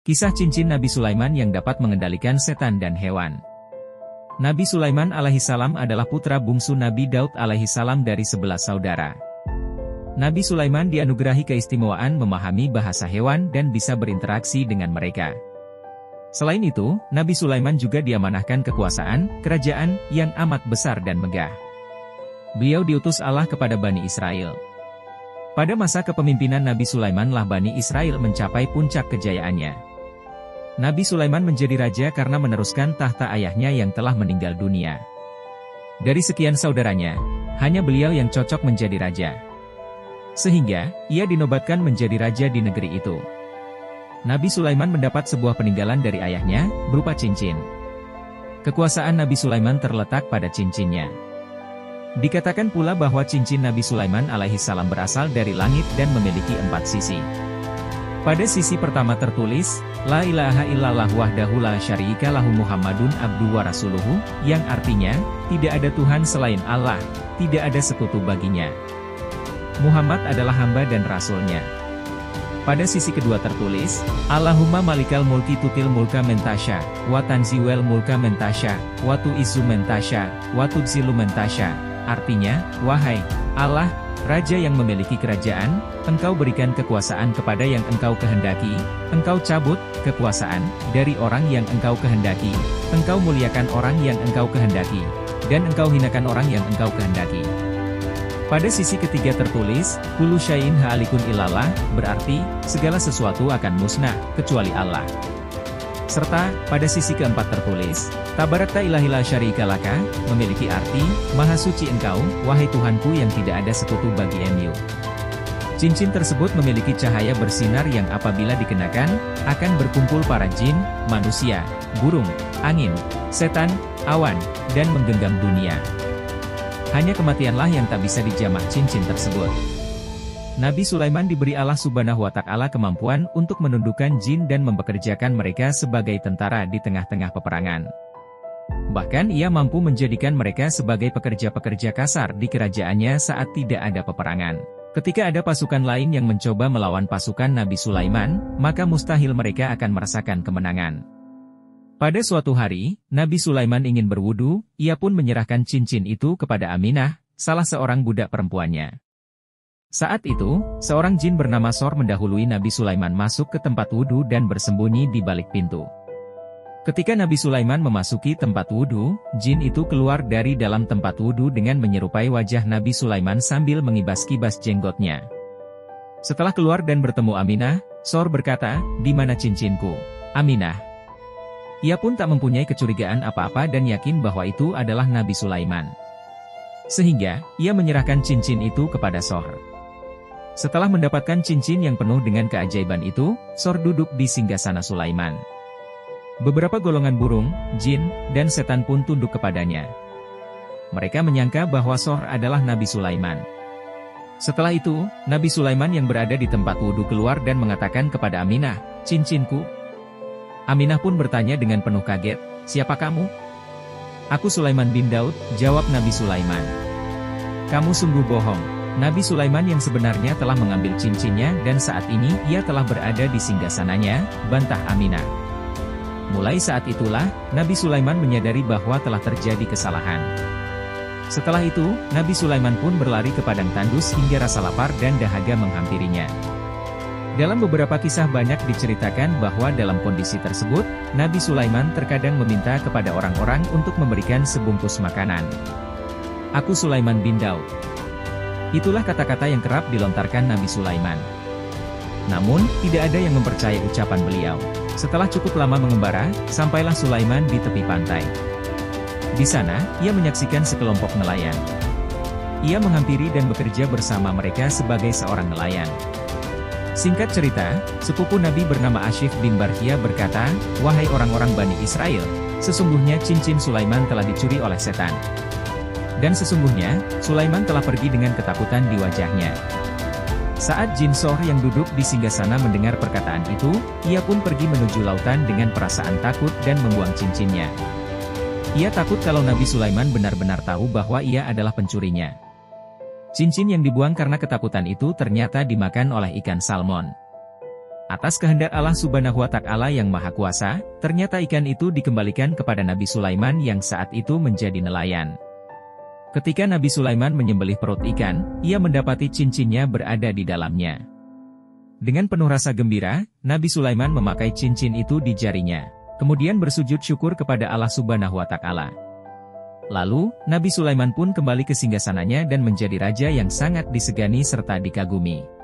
Kisah cincin Nabi Sulaiman yang dapat mengendalikan setan dan hewan. Nabi Sulaiman alaihissalam adalah putra bungsu Nabi Daud alaihissalam dari 11 saudara. Nabi Sulaiman dianugerahi keistimewaan memahami bahasa hewan dan bisa berinteraksi dengan mereka. Selain itu, Nabi Sulaiman juga diamanahkan kekuasaan, kerajaan, yang amat besar dan megah. Beliau diutus Allah kepada Bani Israel. Pada masa kepemimpinan Nabi Sulaimanlah Bani Israel mencapai puncak kejayaannya. Nabi Sulaiman menjadi raja karena meneruskan tahta ayahnya yang telah meninggal dunia. Dari sekian saudaranya, hanya beliau yang cocok menjadi raja. Sehingga, ia dinobatkan menjadi raja di negeri itu. Nabi Sulaiman mendapat sebuah peninggalan dari ayahnya, berupa cincin. Kekuasaan Nabi Sulaiman terletak pada cincinnya. Dikatakan pula bahwa cincin Nabi Sulaiman alaihissalam berasal dari langit dan memiliki 4 sisi. Pada sisi pertama tertulis, La ilaha illallah wahdahu la syarika lahu Muhammadun abduhu wa rasuluhu, yang artinya, tidak ada Tuhan selain Allah, tidak ada sekutu baginya. Muhammad adalah hamba dan rasulnya. Pada sisi kedua tertulis, Allahumma malikal mulki tutil mulka mentasya, wa tanziwel mulka mentasya, wa tu'izu mentasya, wa tudzilu mentasya. Artinya, wahai Allah, Raja yang memiliki kerajaan, Engkau berikan kekuasaan kepada yang Engkau kehendaki, Engkau cabut kekuasaan dari orang yang Engkau kehendaki, Engkau muliakan orang yang Engkau kehendaki, dan Engkau hinakan orang yang Engkau kehendaki. Pada sisi ketiga tertulis, Kullu syai'in halikun illallah, berarti, segala sesuatu akan musnah, kecuali Allah. Serta, pada sisi keempat tertulis, Tabarakta ilahi la syarika laka, memiliki arti, Maha suci Engkau, wahai Tuhanku yang tidak ada sekutu bagi-Mu. Cincin tersebut memiliki cahaya bersinar yang apabila dikenakan, akan berkumpul para jin, manusia, burung, angin, setan, awan, dan menggenggam dunia. Hanya kematianlah yang tak bisa dijamah cincin tersebut. Nabi Sulaiman diberi Allah Subhanahu wa Ta'ala kemampuan untuk menundukkan jin dan mempekerjakan mereka sebagai tentara di tengah-tengah peperangan. Bahkan ia mampu menjadikan mereka sebagai pekerja-pekerja kasar di kerajaannya saat tidak ada peperangan. Ketika ada pasukan lain yang mencoba melawan pasukan Nabi Sulaiman, maka mustahil mereka akan merasakan kemenangan. Pada suatu hari, Nabi Sulaiman ingin berwudu, ia pun menyerahkan cincin itu kepada Aminah, salah seorang budak perempuannya. Saat itu, seorang jin bernama Sor mendahului Nabi Sulaiman masuk ke tempat wudu dan bersembunyi di balik pintu. Ketika Nabi Sulaiman memasuki tempat wudu, jin itu keluar dari dalam tempat wudu dengan menyerupai wajah Nabi Sulaiman sambil mengibas-kibas jenggotnya. Setelah keluar dan bertemu Aminah, Sor berkata, "Di mana cincinku, Aminah?" Ia pun tak mempunyai kecurigaan apa-apa dan yakin bahwa itu adalah Nabi Sulaiman. Sehingga, ia menyerahkan cincin itu kepada Sor. Setelah mendapatkan cincin yang penuh dengan keajaiban itu, Sor duduk di singgasana Sulaiman. Beberapa golongan burung, jin, dan setan pun tunduk kepadanya. Mereka menyangka bahwa Sor adalah Nabi Sulaiman. Setelah itu, Nabi Sulaiman yang berada di tempat wudhu keluar dan mengatakan kepada Aminah, "Cincinku." Aminah pun bertanya dengan penuh kaget, "Siapa kamu?" "Aku Sulaiman bin Daud," jawab Nabi Sulaiman. "Kamu sungguh bohong. Nabi Sulaiman yang sebenarnya telah mengambil cincinnya dan saat ini ia telah berada di singgasananya," bantah Aminah. Mulai saat itulah, Nabi Sulaiman menyadari bahwa telah terjadi kesalahan. Setelah itu, Nabi Sulaiman pun berlari ke padang tandus hingga rasa lapar dan dahaga menghampirinya. Dalam beberapa kisah banyak diceritakan bahwa dalam kondisi tersebut, Nabi Sulaiman terkadang meminta kepada orang-orang untuk memberikan sebungkus makanan. "Aku Sulaiman bin Daud." Itulah kata-kata yang kerap dilontarkan Nabi Sulaiman. Namun, tidak ada yang mempercayai ucapan beliau. Setelah cukup lama mengembara, sampailah Sulaiman di tepi pantai. Di sana, ia menyaksikan sekelompok nelayan. Ia menghampiri dan bekerja bersama mereka sebagai seorang nelayan. Singkat cerita, sepupu Nabi bernama Ashif bin Barhia berkata, "Wahai orang-orang Bani Israel, sesungguhnya cincin Sulaiman telah dicuri oleh setan. Dan sesungguhnya, Sulaiman telah pergi dengan ketakutan di wajahnya." Saat jin Sor yang duduk di singgasana mendengar perkataan itu, ia pun pergi menuju lautan dengan perasaan takut dan membuang cincinnya. Ia takut kalau Nabi Sulaiman benar-benar tahu bahwa ia adalah pencurinya. Cincin yang dibuang karena ketakutan itu ternyata dimakan oleh ikan salmon. Atas kehendak Allah Subhanahu wa Ta'ala yang Maha Kuasa, ternyata ikan itu dikembalikan kepada Nabi Sulaiman yang saat itu menjadi nelayan. Ketika Nabi Sulaiman menyembelih perut ikan, ia mendapati cincinnya berada di dalamnya. Dengan penuh rasa gembira, Nabi Sulaiman memakai cincin itu di jarinya, kemudian bersujud syukur kepada Allah Subhanahu wa Ta'ala. Lalu, Nabi Sulaiman pun kembali ke singgasananya dan menjadi raja yang sangat disegani serta dikagumi.